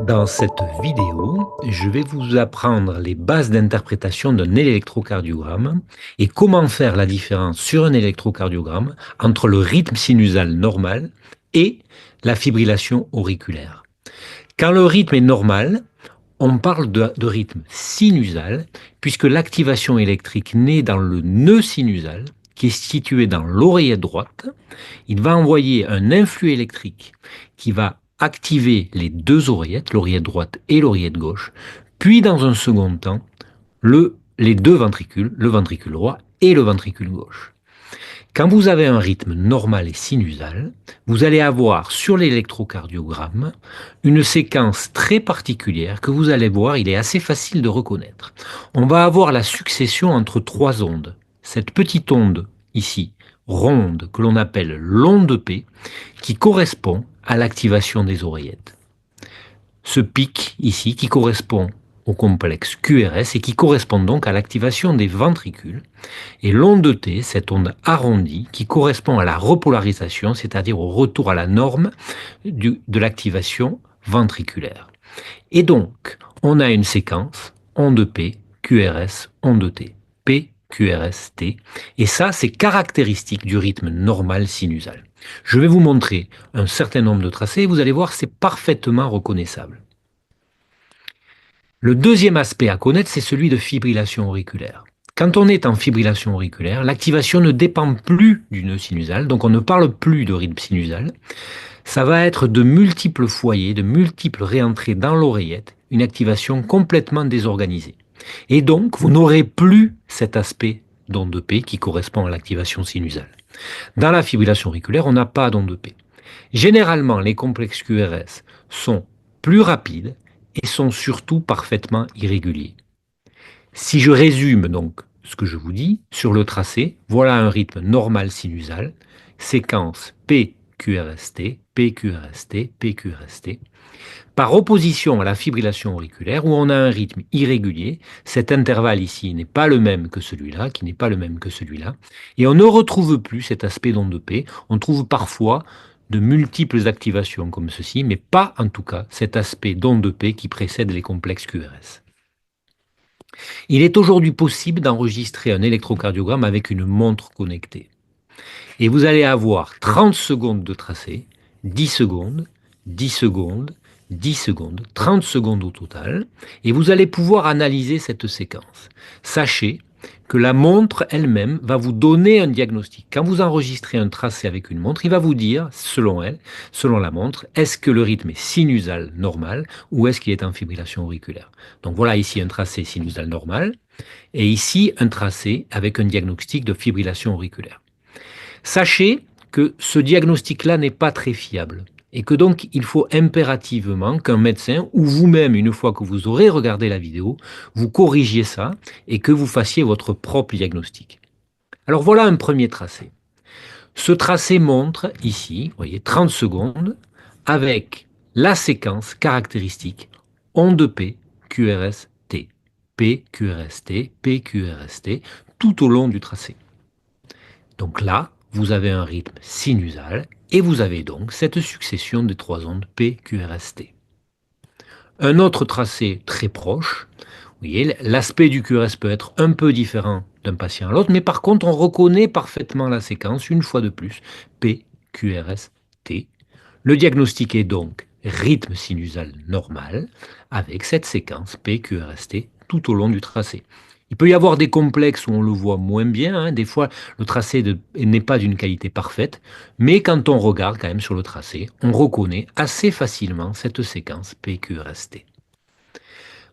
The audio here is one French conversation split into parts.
Dans cette vidéo, je vais vous apprendre les bases d'interprétation d'un électrocardiogramme et comment faire la différence sur un électrocardiogramme entre le rythme sinusal normal et la fibrillation auriculaire. Quand le rythme est normal, on parle de rythme sinusal puisque l'activation électrique naît dans le nœud sinusal qui est situé dans l'oreillette droite. Il va envoyer un influx électrique qui va activer les deux oreillettes, l'oreillette droite et l'oreillette gauche, puis dans un second temps, les deux ventricules, le ventricule droit et le ventricule gauche. Quand vous avez un rythme normal et sinusal, vous allez avoir sur l'électrocardiogramme une séquence très particulière que vous allez voir, il est assez facile de reconnaître. On va avoir la succession entre trois ondes. Cette petite onde ici, ronde, que l'on appelle l'onde P, qui correspond à l'activation des oreillettes. Ce pic ici, qui correspond au complexe QRS et qui correspond donc à l'activation des ventricules, et l'onde T, cette onde arrondie, qui correspond à la repolarisation, c'est-à-dire au retour à la norme de l'activation ventriculaire. Et donc, on a une séquence onde P, QRS, onde T, P, QRS, T, et ça, c'est caractéristique du rythme normal sinusal. Je vais vous montrer un certain nombre de tracés, et vous allez voir, c'est parfaitement reconnaissable. Le deuxième aspect à connaître, c'est celui de fibrillation auriculaire. Quand on est en fibrillation auriculaire, l'activation ne dépend plus du nœud sinusal, donc on ne parle plus de rythme sinusal. Ça va être de multiples foyers, de multiples réentrées dans l'oreillette, une activation complètement désorganisée. Et donc, vous n'aurez plus cet aspect d'onde P qui correspond à l'activation sinusale. Dans la fibrillation auriculaire, on n'a pas d'onde P. Généralement, les complexes QRS sont plus rapides et sont surtout parfaitement irréguliers. Si je résume donc ce que je vous dis sur le tracé, voilà un rythme normal sinusal, séquence PQRST, PQRST, PQRST. Par opposition à la fibrillation auriculaire, où on a un rythme irrégulier, cet intervalle ici n'est pas le même que celui-là, qui n'est pas le même que celui-là, et on ne retrouve plus cet aspect d'onde P. On trouve parfois de multiples activations comme ceci, mais pas en tout cas cet aspect d'onde P qui précède les complexes QRS. Il est aujourd'hui possible d'enregistrer un électrocardiogramme avec une montre connectée. Et vous allez avoir 30 secondes de tracé, 10 secondes, 10 secondes, 10 secondes, 30 secondes au total, et vous allez pouvoir analyser cette séquence. Sachez que la montre elle-même va vous donner un diagnostic. Quand vous enregistrez un tracé avec une montre, il va vous dire, selon elle, selon la montre, est-ce que le rythme est sinusal normal ou est-ce qu'il est en fibrillation auriculaire. Donc voilà ici un tracé sinusal normal et ici un tracé avec un diagnostic de fibrillation auriculaire. Sachez que ce diagnostic-là n'est pas très fiable et que donc il faut impérativement qu'un médecin ou vous-même, une fois que vous aurez regardé la vidéo, vous corrigiez ça et que vous fassiez votre propre diagnostic. Alors voilà un premier tracé. Ce tracé montre ici, vous voyez, 30 secondes avec la séquence caractéristique onde P, QRS, T, P, QRS, T, P, QRS, T, tout au long du tracé. Donc là, vous avez un rythme sinusal et vous avez donc cette succession des trois ondes P, QRS, T. Un autre tracé très proche, vous voyez, l'aspect du QRS peut être un peu différent d'un patient à l'autre, mais par contre, on reconnaît parfaitement la séquence, une fois de plus, P, QRS, T. Le diagnostic est donc rythme sinusal normal, avec cette séquence P, QRS, T, tout au long du tracé. Il peut y avoir des complexes où on le voit moins bien, hein. Des fois le tracé n'est pas d'une qualité parfaite, mais quand on regarde quand même sur le tracé, on reconnaît assez facilement cette séquence PQRST.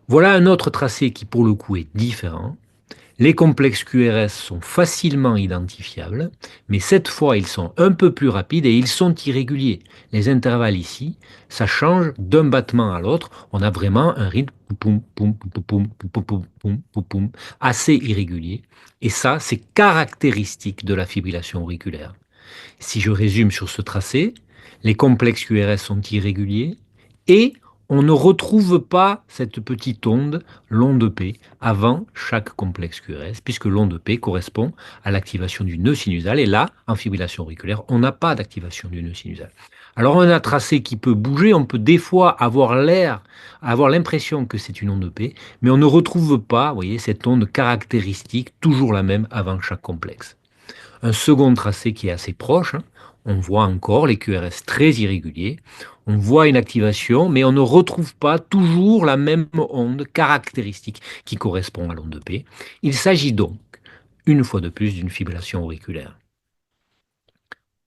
Voilà un autre tracé qui pour le coup est différent. Les complexes QRS sont facilement identifiables, mais cette fois ils sont un peu plus rapides et ils sont irréguliers. Les intervalles ici, ça change d'un battement à l'autre. On a vraiment un rythme assez irrégulier. Et ça, c'est caractéristique de la fibrillation auriculaire. Si je résume sur ce tracé, les complexes QRS sont irréguliers et on ne retrouve pas cette petite onde, l'onde P, avant chaque complexe QRS, puisque l'onde P correspond à l'activation du nœud sinusal. Et là, en fibrillation auriculaire, on n'a pas d'activation du nœud sinusal. Alors, on a un tracé qui peut bouger, on peut des fois avoir l'impression que c'est une onde P, mais on ne retrouve pas, vous voyez, cette onde caractéristique, toujours la même avant chaque complexe. Un second tracé qui est assez proche, hein, on voit encore les QRS très irréguliers, on voit une activation, mais on ne retrouve pas toujours la même onde caractéristique qui correspond à l'onde P. Il s'agit donc, une fois de plus, d'une fibrillation auriculaire.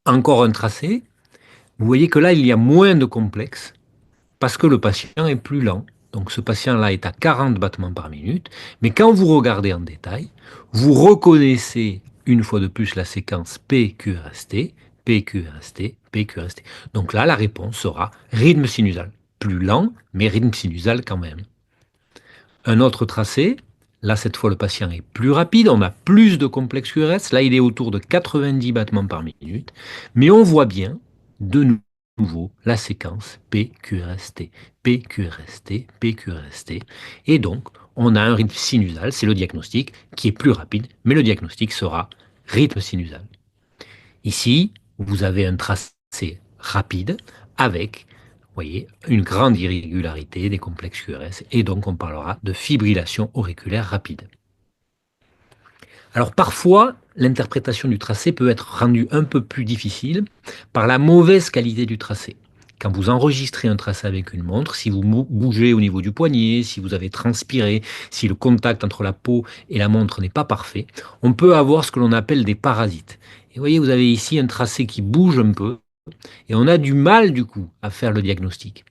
Encore un tracé, vous voyez que là, il y a moins de complexes, parce que le patient est plus lent. Donc ce patient-là est à 40 battements par minute, mais quand vous regardez en détail, vous reconnaissez une fois de plus la séquence PQRST, PQRST, PQRST. Donc là, la réponse sera rythme sinusal. Plus lent, mais rythme sinusal quand même. Un autre tracé, là cette fois le patient est plus rapide, on a plus de complexe QRS, là il est autour de 90 battements par minute, mais on voit bien de nouveau la séquence PQRST, PQRST, PQRST, et donc on a un rythme sinusal, c'est le diagnostic qui est plus rapide, mais le diagnostic sera rythme sinusal. Ici, vous avez un tracé rapide avec, vous voyez, une grande irrégularité des complexes QRS, et donc on parlera de fibrillation auriculaire rapide. Alors parfois, l'interprétation du tracé peut être rendue un peu plus difficile par la mauvaise qualité du tracé. Quand vous enregistrez un tracé avec une montre, si vous bougez au niveau du poignet, si vous avez transpiré, si le contact entre la peau et la montre n'est pas parfait, on peut avoir ce que l'on appelle des parasites. Et vous voyez, vous avez ici un tracé qui bouge un peu, et on a du mal du coup à faire le diagnostic.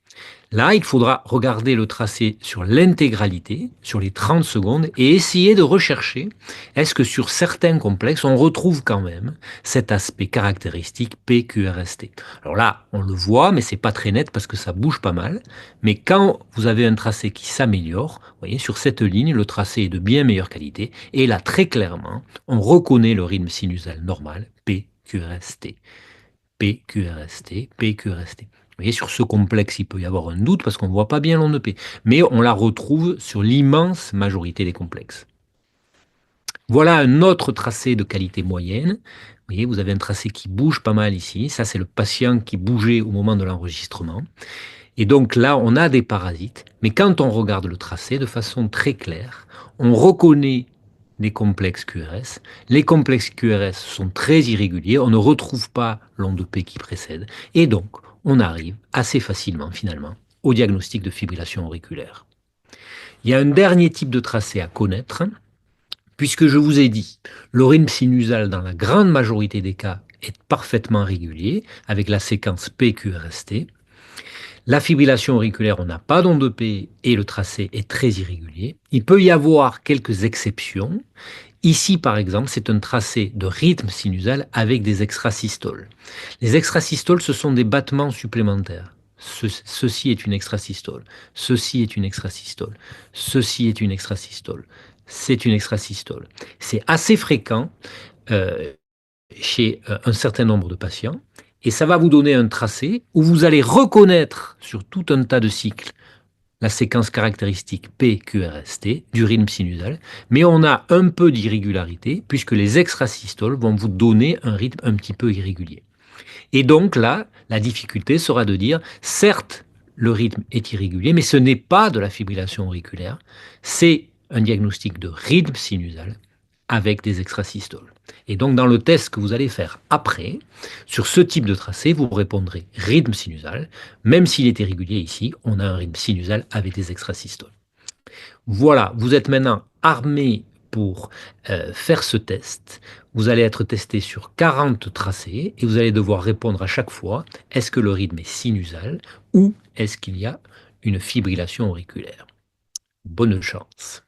Là, il faudra regarder le tracé sur l'intégralité, sur les 30 secondes, et essayer de rechercher, est-ce que sur certains complexes, on retrouve quand même cet aspect caractéristique PQRST. Alors là, on le voit, mais c'est pas très net parce que ça bouge pas mal. Mais quand vous avez un tracé qui s'améliore, vous voyez, sur cette ligne, le tracé est de bien meilleure qualité, et là, très clairement, on reconnaît le rythme sinusal normal, PQRST. PQRST, PQRST. Vous voyez, sur ce complexe, il peut y avoir un doute parce qu'on ne voit pas bien l'onde P, mais on la retrouve sur l'immense majorité des complexes. Voilà un autre tracé de qualité moyenne. Vous voyez, vous avez un tracé qui bouge pas mal ici. Ça, c'est le patient qui bougeait au moment de l'enregistrement. Et donc là, on a des parasites. Mais quand on regarde le tracé de façon très claire, on reconnaît des complexes QRS. Les complexes QRS sont très irréguliers. On ne retrouve pas l'onde P qui précède. Et donc, on arrive assez facilement, finalement, au diagnostic de fibrillation auriculaire. Il y a un dernier type de tracé à connaître, puisque je vous ai dit, le rythme sinusal, dans la grande majorité des cas, est parfaitement régulier, avec la séquence PQRST. La fibrillation auriculaire, on n'a pas d'onde P et le tracé est très irrégulier. Il peut y avoir quelques exceptions. Ici, par exemple, c'est un tracé de rythme sinusal avec des extrasystoles. Les extrasystoles, ce sont des battements supplémentaires. Ceci est une extrasystole. Ceci est une extrasystole. Ceci est une extrasystole. C'est une extrasystole. C'est assez fréquent chez un certain nombre de patients. Et ça va vous donner un tracé où vous allez reconnaître sur tout un tas de cycles la séquence caractéristique PQRST du rythme sinusal, mais on a un peu d'irrégularité puisque les extrasystoles vont vous donner un rythme un petit peu irrégulier. Et donc là, la difficulté sera de dire, certes, le rythme est irrégulier, mais ce n'est pas de la fibrillation auriculaire, c'est un diagnostic de rythme sinusal avec des extrasystoles. Et donc dans le test que vous allez faire après, sur ce type de tracé, vous répondrez rythme sinusal, même s'il est irrégulier ici, on a un rythme sinusal avec des extrasystoles. Voilà, vous êtes maintenant armé pour faire ce test. Vous allez être testé sur 40 tracés et vous allez devoir répondre à chaque fois, est-ce que le rythme est sinusal ou est-ce qu'il y a une fibrillation auriculaire? Bonne chance.